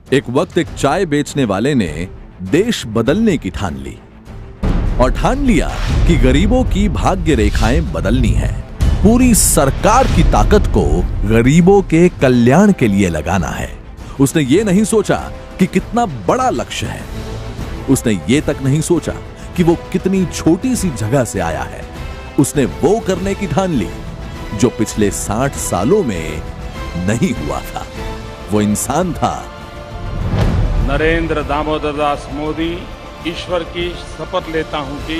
एक वक्त एक चाय बेचने वाले ने देश बदलने की ठान ली और ठान लिया कि गरीबों की भाग्य रेखाएं बदलनी है। पूरी सरकार की ताकत को गरीबों के कल्याण के लिए लगाना है। उसने ये नहीं सोचा कि कितना बड़ा लक्ष्य है। उसने ये तक नहीं सोचा कि वो कितनी छोटी सी जगह से आया है। उसने वो करने की ठान ली जो पिछले 60 सालों में नहीं हुआ था। वो इंसान था नरेंद्र दामोदर दास मोदी। ईश्वर की शपथ लेता हूं कि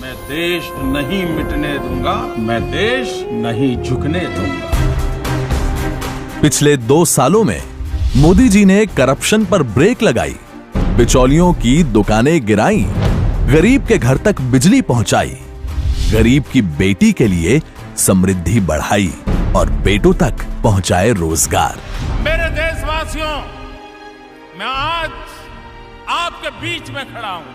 मैं देश नहीं मिटने दूंगा, मैं देश नहीं झुकने दूंगा। पिछले 2 सालों में मोदी जी ने करप्शन पर ब्रेक लगाई, बिचौलियों की दुकानें गिराई, गरीब के घर तक बिजली पहुंचाई, गरीब की बेटी के लिए समृद्धि बढ़ाई और बेटों तक पहुंचाए रोजगार। मेरे देशवासियों, मैं आज आपके बीच में खड़ा हूं।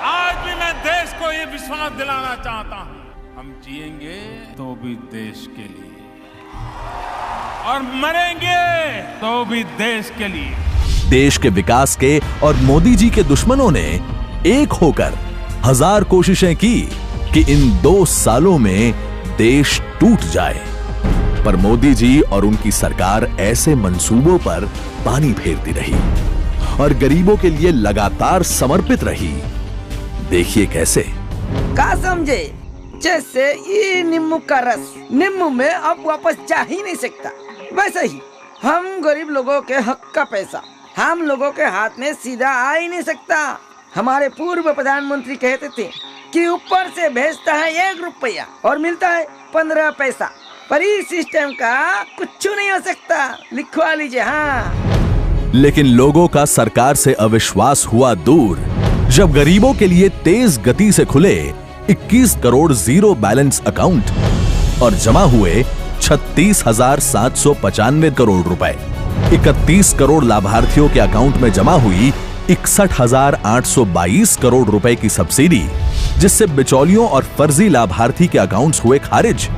आज भी मैं देश को ये विश्वास दिलाना चाहता हूं, हम जिएंगे तो भी देश के लिए और मरेंगे तो भी देश के लिए। देश के विकास के और मोदी जी के दुश्मनों ने एक होकर 1000 कोशिशें की कि इन 2 सालों में देश टूट जाए, पर मोदी जी और उनकी सरकार ऐसे मंसूबों पर पानी फेरती रही और गरीबों के लिए लगातार समर्पित रही। देखिए कैसे। का समझे, जैसे ये नींबू का रस नींबू में अब वापस जा ही नहीं सकता, वैसे ही हम गरीब लोगों के हक का पैसा हम लोगों के हाथ में सीधा आ ही नहीं सकता। हमारे पूर्व प्रधानमंत्री कहते थे कि ऊपर से भेजता है 1 रुपया और मिलता है 15 पैसा, पर इस सिस्टम का कुछ नहीं हो सकता, लिखवा लीजिए। हाँ, लेकिन लोगों का सरकार से अविश्वास हुआ दूर जब गरीबों के लिए तेज गति से खुले 21 करोड़ जीरो बैलेंस अकाउंट और जमा हुए 36,795 करोड़ रुपए। 31 करोड़ लाभार्थियों के अकाउंट में जमा हुई 61,822 करोड़ रुपए की सब्सिडी, जिससे बिचौलियों और फर्जी लाभार्थी के अकाउंट्स हुए खारिज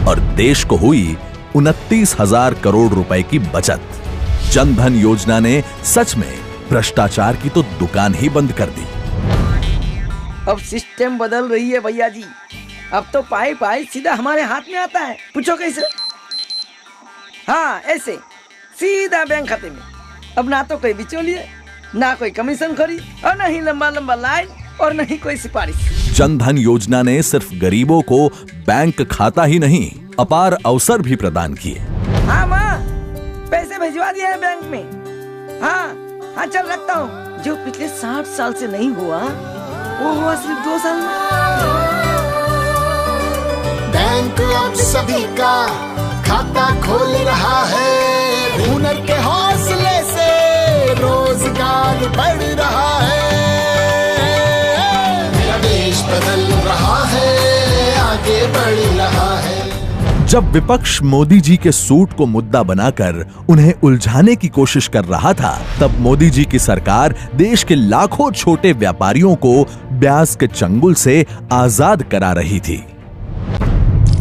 और देश को हुई 29,000 करोड़ रुपए की बचत। जन धन योजना ने सच में भ्रष्टाचार की तो दुकान ही बंद कर दी। अब सिस्टम बदल रही है भैया जी। अब तो पाई पाई सीधा हमारे हाथ में आता है। पूछो कैसे? हाँ, ऐसे सीधा बैंक खाते में। अब ना तो कोई बिचौलिए, ना कोई कमीशन खोरी और ना ही लंबा लंबा लाइन और नहीं कोई सिफारिश। जन धन योजना ने सिर्फ गरीबों को बैंक खाता ही नहीं, अपार अवसर भी प्रदान किए। हाँ माँ, पैसे भिजवा दिए हैं बैंक में। हाँ, चल रखता हूँ। जो पिछले 60 साल से नहीं हुआ वो हुआ सिर्फ 2 साल में। बैंक अब सभी का खाता खोल रहा है, हुनर के हौसले से रोजगार बढ़ रहा है। मेरा देश बदल रहा है, आगे बढ़ रहा है। जब विपक्ष मोदी जी के सूट को मुद्दा बनाकर उन्हें उलझाने की कोशिश कर रहा था, तब मोदी जी की सरकार देश के लाखों छोटे व्यापारियों को ब्याज के चंगुल से आजाद करा रही थी।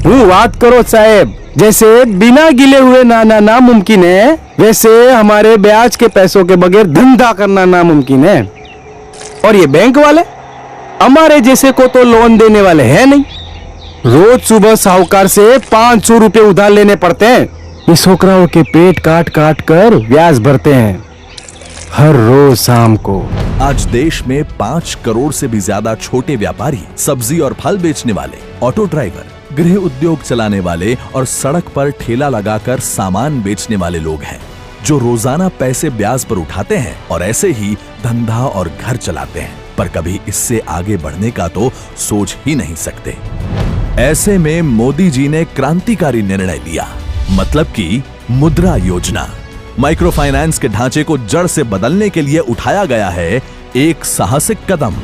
बात करो साहब, जैसे बिना गिले हुए नाना नामुमकिन है, वैसे हमारे ब्याज के पैसों के बगैर धंधा करना नामुमकिन है। और ये बैंक वाले हमारे जैसे को तो लोन देने वाले हैं नहीं। रोज सुबह साहूकार से 500 रुपए उधार लेने पड़ते हैं। ये छोकराओं के पेट काट काट कर ब्याज भरते हैं हर रोज शाम को। आज देश में 5 करोड़ से भी ज्यादा छोटे व्यापारी, सब्जी और फल बेचने वाले, ऑटो ड्राइवर, गृह उद्योग चलाने वाले और सड़क पर ठेला लगाकर सामान बेचने वाले लोग हैं, जो रोजाना पैसे ब्याज पर उठाते हैं और ऐसे ही धंधा और घर चलाते हैं, पर कभी इससे आगे बढ़ने का तो सोच ही नहीं सकते। ऐसे में मोदी जी ने क्रांतिकारी निर्णय लिया, मतलब कि मुद्रा योजना। माइक्रो फाइनेंस के ढांचे को जड़ से बदलने के लिए उठाया गया है एक साहसिक कदम,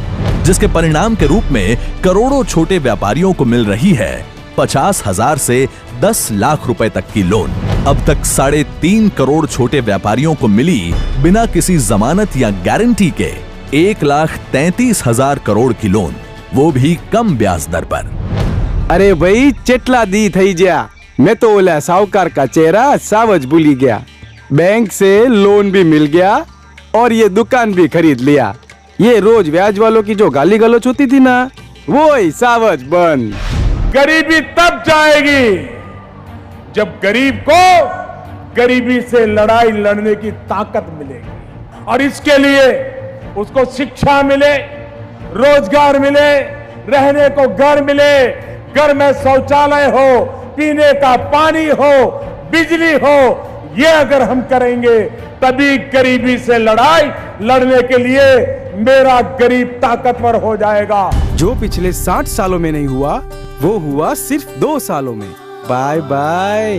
जिसके परिणाम के रूप में करोड़ों छोटे व्यापारियों को मिल रही है 50,000 से 10 लाख रुपए तक की लोन। अब तक 3.5 करोड़ छोटे व्यापारियों को मिली बिना किसी जमानत या गारंटी के 1,33,000 करोड़ की लोन, वो भी कम ब्याज दर पर। अरे भाई, चेटला दी थई जा। मैं तो ओला साहूकार का चेहरा सावज भूली गया। बैंक से लोन भी मिल गया और ये दुकान भी खरीद लिया। ये रोज ब्याज वालों की जो गाली गलौच होती थी ना, वो ही सावज बंद। गरीबी तब जाएगी जब गरीब को गरीबी से लड़ाई लड़ने की ताकत मिलेगी, और इसके लिए उसको शिक्षा मिले, रोजगार मिले, रहने को घर मिले, घर में शौचालय हो, पीने का पानी हो, बिजली हो। ये अगर हम करेंगे तभी गरीबी से लड़ाई लड़ने के लिए मेरा गरीब ताकतवर हो जाएगा। जो पिछले 60 सालों में नहीं हुआ, वो हुआ सिर्फ 2 सालों में। Bye bye.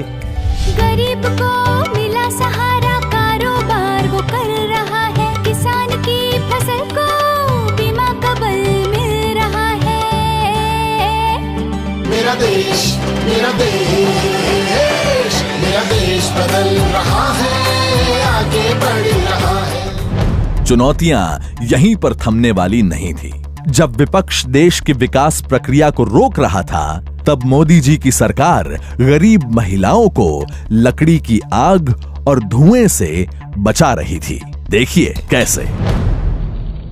गरीब को मिला सहारा, कारोबार वो कर रहा है, किसान की फसल को बीमा का बल मिल रहा है। मेरा देश, मेरा देश, मेरा देश बदल रहा है, आगे बढ़ रहा है। चुनौतियां यहीं पर थमने वाली नहीं थी। जब विपक्ष देश की विकास प्रक्रिया को रोक रहा था, तब मोदी जी की सरकार गरीब महिलाओं को लकड़ी की आग और धुएं से बचा रही थी। देखिए कैसे।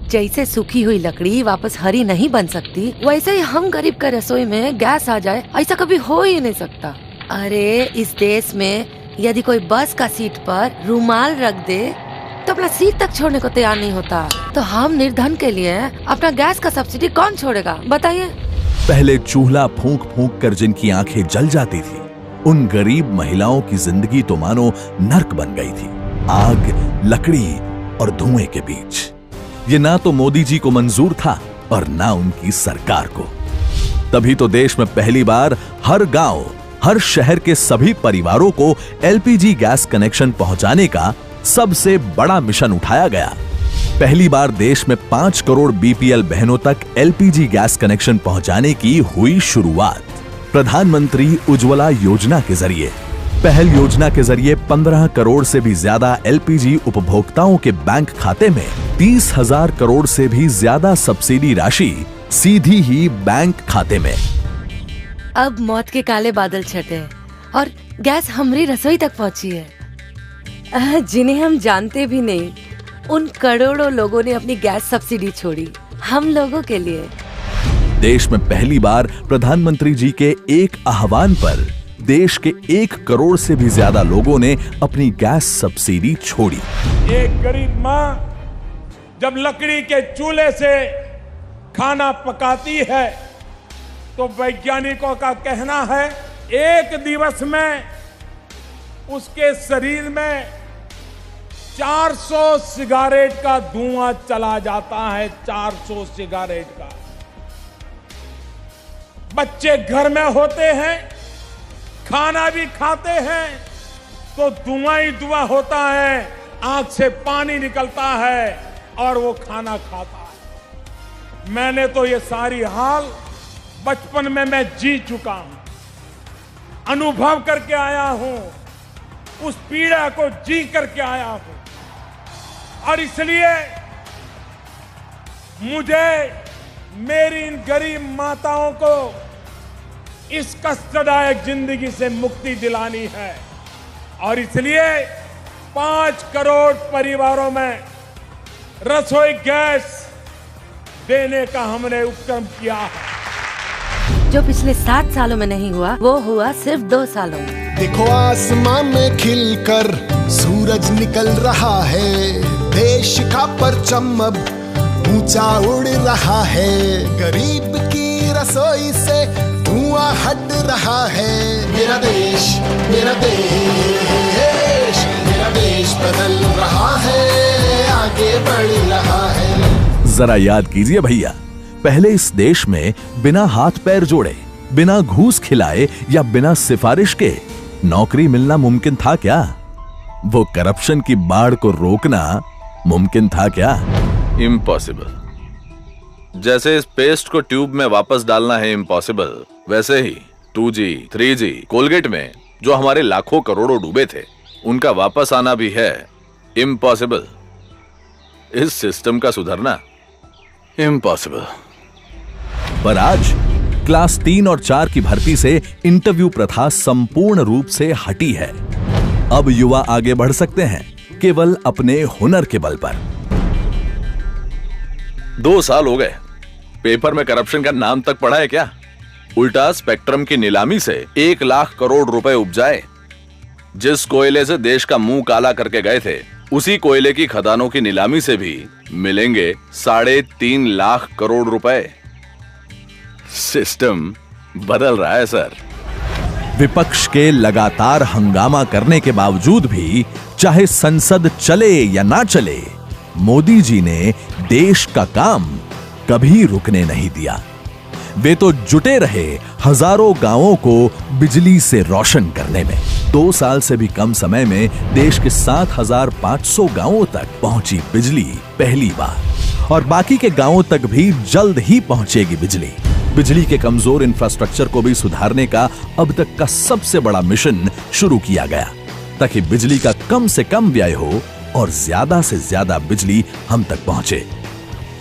जैसे सूखी हुई लकड़ी वापस हरी नहीं बन सकती, वैसे ही हम गरीब का रसोई में गैस आ जाए, ऐसा कभी हो ही नहीं सकता। अरे इस देश में यदि कोई बस का सीट पर रुमाल रख दे तो अपना सीट तक छोड़ने को तैयार नहीं होता, तो हम निर्धन के लिए अपना गैस का सब्सिडी कौन छोड़ेगा, बताइए। पहले चूल्हा फूंक फूंक कर जिनकी आंखें जल जाती थी, उन गरीब महिलाओं की जिंदगी तो मानो नर्क बन गई थी। आग, लकड़ी और धुएं के बीच। ये ना तो मोदी जी को मंजूर था और ना उनकी सरकार को। तभी तो देश में पहली बार हर गांव, हर शहर के सभी परिवारों को एलपीजी गैस कनेक्शन पहुंचाने का सबसे बड़ा मिशन उठाया गया। पहली बार देश में 5 करोड़ बीपीएल बहनों तक एलपीजी गैस कनेक्शन पहुंचाने की हुई शुरुआत प्रधानमंत्री उज्ज्वला योजना के जरिए। पहल योजना के जरिए 15 करोड़ से भी ज्यादा एलपीजी उपभोक्ताओं के बैंक खाते में 30,000 करोड़ से भी ज्यादा सब्सिडी राशि सीधी ही बैंक खाते में। अब मौत के काले बादल छटे और गैस हमारी रसोई तक पहुंची है। जिन्हें हम जानते भी नहीं, उन करोड़ों लोगों ने अपनी गैस सब्सिडी छोड़ी हम लोगों के लिए। देश में पहली बार प्रधानमंत्री जी के एक आह्वान पर देश के 1 करोड़ से भी ज्यादा लोगों ने अपनी गैस सब्सिडी छोड़ी। एक गरीब माँ जब लकड़ी के चूल्हे से खाना पकाती है तो वैज्ञानिकों का कहना है एक दिवस में उसके शरीर में 400 सिगारेट का धुआं चला जाता है। 400 सिगारेट का। बच्चे घर में होते हैं, खाना भी खाते हैं तो धुआं ही धुआं होता है, आंख से पानी निकलता है और वो खाना खाता है। मैंने तो ये सारी हाल बचपन में मैं जी चुका हूं, अनुभव करके आया हूं, उस पीड़ा को जी करके आया हूं, और इसलिए मुझे मेरी इन गरीब माताओं को इस कष्टदायक जिंदगी से मुक्ति दिलानी है, और इसलिए 5 करोड़ परिवारों में रसोई गैस देने का हमने उपक्रम किया है। जो पिछले 7 सालों में नहीं हुआ, वो हुआ सिर्फ 2 सालों में। देखो आसमान में खिलकर सूरज निकल रहा है, देश का परचम अब ऊंचा उड़ रहा है, गरीब की रसोई से धुआं हट रहा है। मेरा देश, मेरा देश, मेरा देश बदल रहा है, आगे बढ़ रहा है। जरा याद कीजिए भैया, पहले इस देश में बिना हाथ पैर जोड़े, बिना घूस खिलाए या बिना सिफारिश के नौकरी मिलना मुमकिन था क्या? वो करप्शन की बाढ़ को रोकना मुमकिन था क्या? इम्पॉसिबल। जैसे इस पेस्ट को ट्यूब में वापस डालना है इम्पॉसिबल, वैसे ही 2G, 3G, कोलगेट में जो हमारे लाखों करोड़ों डूबे थे, उनका वापस आना भी है इम्पॉसिबल। इस सिस्टम का सुधरना इम्पॉसिबल। पर आज क्लास 3 और 4 की भर्ती से इंटरव्यू प्रथा संपूर्ण रूप से हटी है। अब युवा आगे बढ़ सकते हैं केवल अपने हुनर के बल पर। 2 साल हो गए, पेपर में करप्शन का नाम तक पढ़ा है क्या? उल्टा स्पेक्ट्रम की नीलामी से 1 लाख करोड़ रुपए उपजाए। जिस कोयले से देश का मुंह काला करके गए थे, उसी कोयले की खदानों की नीलामी से भी मिलेंगे 3.5 लाख करोड़ रुपए। सिस्टम बदल रहा है सर। विपक्ष के लगातार हंगामा करने के बावजूद भी चाहे संसद चले या ना चले, मोदी जी ने देश का काम कभी रुकने नहीं दिया। वे तो जुटे रहे हजारों गांवों को बिजली से रोशन करने में। 2 साल से भी कम समय में देश के 7,500 गांवों तक पहुंची बिजली पहली बार, और बाकी के गांवों तक भी जल्द ही पहुंचेगी बिजली। बिजली के कमजोर इंफ्रास्ट्रक्चर को भी सुधारने का अब तक का सबसे बड़ा मिशन शुरू किया गया, ताकि बिजली का कम से कम व्यय हो और ज्यादा से ज्यादा बिजली हम तक पहुंचे।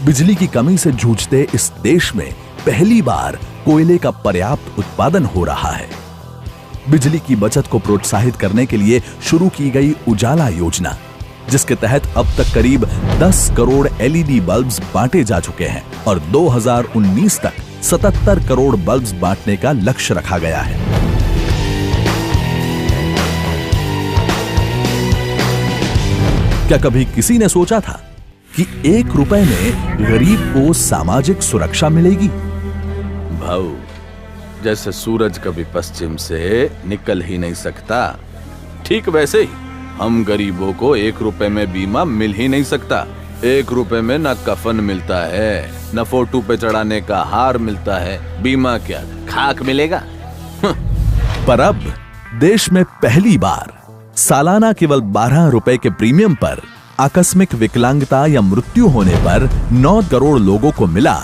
बिजली की कमी से जूझते इस देश में पहली बार कोयले का पर्याप्त उत्पादन हो रहा है। बिजली की बचत को प्रोत्साहित करने के लिए शुरू की गई उजाला योजना, जिसके तहत अब तक करीब 10 करोड़ एलईडी बल्ब्स बांटे जा चुके हैं और 2019 तक 77 करोड़ बल्ब्स बांटने का लक्ष्य रखा गया है। क्या कभी किसी ने सोचा था कि 1 रुपए में गरीब को सामाजिक सुरक्षा मिलेगी? भाऊ, जैसे सूरज कभी पश्चिम से निकल ही नहीं सकता, ठीक वैसे ही हम गरीबों को 1 रुपए में बीमा मिल ही नहीं सकता। 1 रुपए में न कफन मिलता है, न फोटो पे चढ़ाने का हार मिलता है, बीमा क्या खाक मिलेगा? पर अब देश में पहली बार सालाना केवल 12 रुपए के प्रीमियम पर आकस्मिक विकलांगता या मृत्यु होने पर 9 करोड़ लोगों को मिला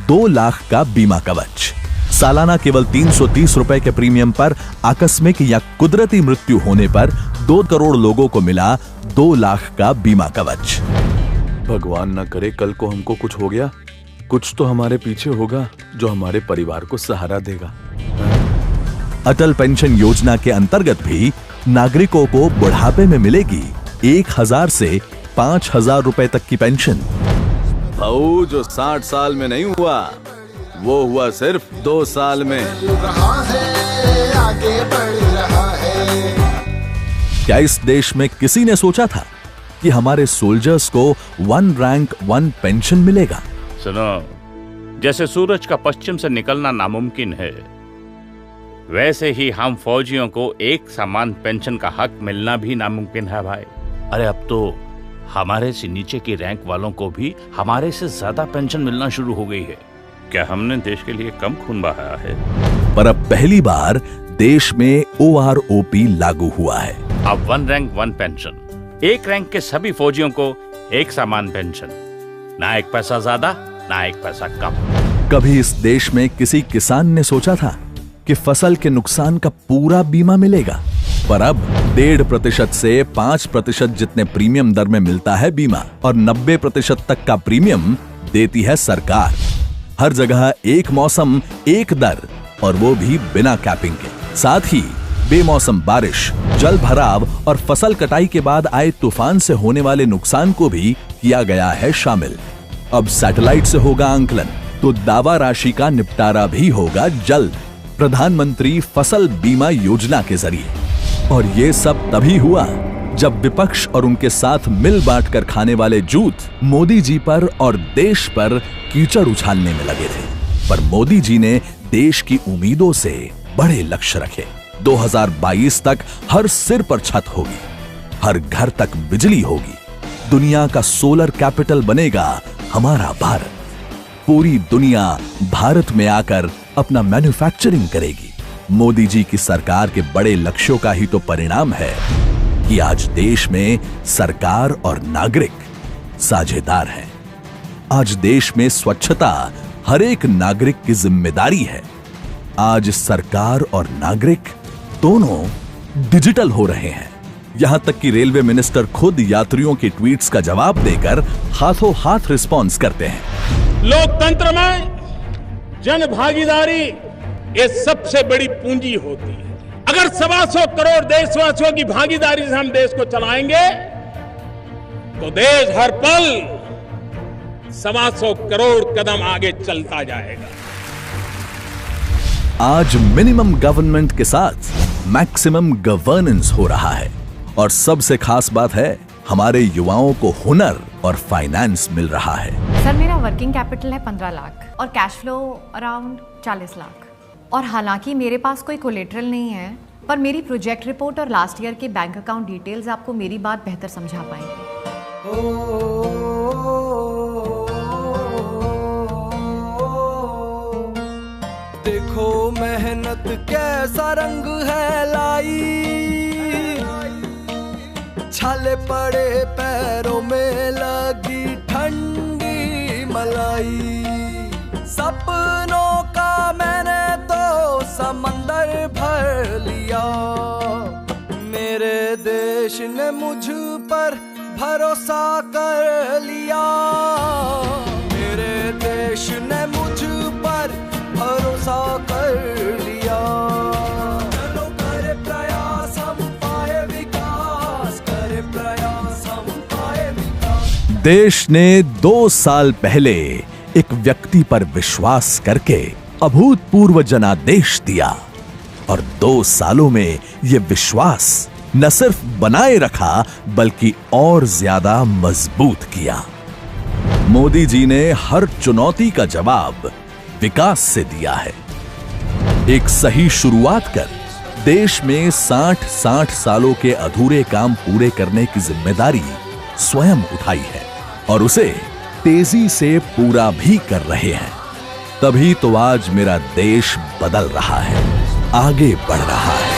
2 लाख का बीमा कवच। सालाना केवल 330 रुपए के प्रीमियम पर आकस्मिक या कुदरती मृत्यु होने पर 2 करोड़ लोगों को मिला 2 लाख का बीमा कवच। भगवान न करे कल को हमको कुछ हो गया, कुछ तो हमारे पीछे होगा जो हमारे परिवार को सहारा देगा। अटल पेंशन योजना के अंतर्गत भी नागरिकों को बुढ़ापे में मिलेगी 1000 से 5000 रुपए तक की पेंशन। भाऊ, जो 60 साल में नहीं हुआ, वो हुआ सिर्फ 2 साल में। रहा है, आगे बढ़ रहा है। क्या इस देश में किसी ने सोचा था कि हमारे सोल्जर्स को 1 रैंक 1 पेंशन मिलेगा? सुनो, जैसे सूरज का पश्चिम से निकलना नामुमकिन है, वैसे ही हम फौजियों को एक समान पेंशन का हक मिलना भी नामुमकिन है भाई। अरे अब तो हमारे से नीचे की रैंक वालों को भी हमारे से ज्यादा पेंशन मिलना शुरू हो गई है। क्या हमने देश के लिए कम खून बहाया है? पर अब पहली बार देश में OROP लागू हुआ है। अब 1 रैंक 1 पेंशन, 1 रैंक के सभी फौजियों को एक समान पेंशन, ना 1 पैसा ज्यादा ना 1 पैसा कम। कभी इस देश में किसी किसान ने सोचा था कि फसल के नुकसान का पूरा बीमा मिलेगा? पर अब 1.5% से 5% जितने प्रीमियम दर में मिलता है बीमा, और 90% तक का प्रीमियम देती है सरकार। हर जगह एक मौसम एक दर, और वो भी बिना कैपिंग के। साथ ही बेमौसम बारिश, जल भराव और फसल कटाई के बाद आए तूफान से होने वाले नुकसान को भी किया गया है शामिल। अब सैटेलाइट से होगा आंकलन, तो दावा राशि का निपटारा भी होगा जल्द प्रधानमंत्री फसल बीमा योजना के जरिए। और ये सब तभी हुआ जब विपक्ष और उनके साथ मिल बांट कर खाने वाले जूथ मोदी जी पर और देश पर कीचड़ उछालने में लगे थे। पर मोदी जी ने देश की उम्मीदों से बड़े लक्ष्य रखे। 2022 तक हर सिर पर छत होगी, हर घर तक बिजली होगी, दुनिया का सोलर कैपिटल बनेगा हमारा भारत। पूरी दुनिया भारत में आकर अपना मैन्युफैक्चरिंग करेगी। मोदी जी की सरकार के बड़े लक्ष्यों का ही तो परिणाम है कि आज देश में सरकार और नागरिक साझेदार हैं। आज देश में स्वच्छता हर एक नागरिक की जिम्मेदारी है। आज सरकार और नागरिक दोनों डिजिटल हो रहे हैं। यहां तक कि रेलवे मिनिस्टर खुद यात्रियों के ट्वीट्स का जवाब देकर हाथों हाथ रिस्पॉन्स करते हैं। लोकतंत्र में जन भागीदारी ये सबसे बड़ी पूंजी होती है। अगर अगर 125 करोड़ देशवासियों की भागीदारी से हम देश को चलाएंगे तो देश हर पल 125 करोड़ कदम आगे चलता जाएगा। आज मिनिमम गवर्नमेंट के साथ मैक्सिमम गवर्नेंस हो रहा है और सबसे खास बात है हमारे युवाओं को हुनर और फाइनेंस मिल रहा है। सर मेरा वर्किंग कैपिटल है 15 लाख और कैश फ्लो अराउंड 40 लाख और हालांकि मेरे पास कोई कोलेटरल नहीं है पर मेरी प्रोजेक्ट रिपोर्ट और लास्ट ईयर के बैंक अकाउंट डिटेल्स आपको मेरी बात बेहतर समझा पाएंगे। देखो मेहनत कैसा रंग है लाई, छाले पड़े पैरों में लगी ठंडी मलाई। सपनों का मैंने तो समंदर भर लिया, मेरे देश ने मुझ पर भरोसा कर लिया, मेरे देश ने मुझ पर भरोसा कर लिया। चलो करे प्रयास हम पाए विकास, करे प्रयास हम पाए विकास। देश ने 2 साल पहले एक व्यक्ति पर विश्वास करके अभूतपूर्व जनादेश दिया और 2 सालों में ये विश्वास न सिर्फ बनाए रखा बल्कि और ज्यादा मजबूत किया। मोदी जी ने हर चुनौती का जवाब विकास से दिया है। एक सही शुरुआत कर देश में 60 सालों के अधूरे काम पूरे करने की जिम्मेदारी स्वयं उठाई है और उसे तेजी से पूरा भी कर रहे हैं। तभी तो आज मेरा देश बदल रहा है, आगे बढ़ रहा है।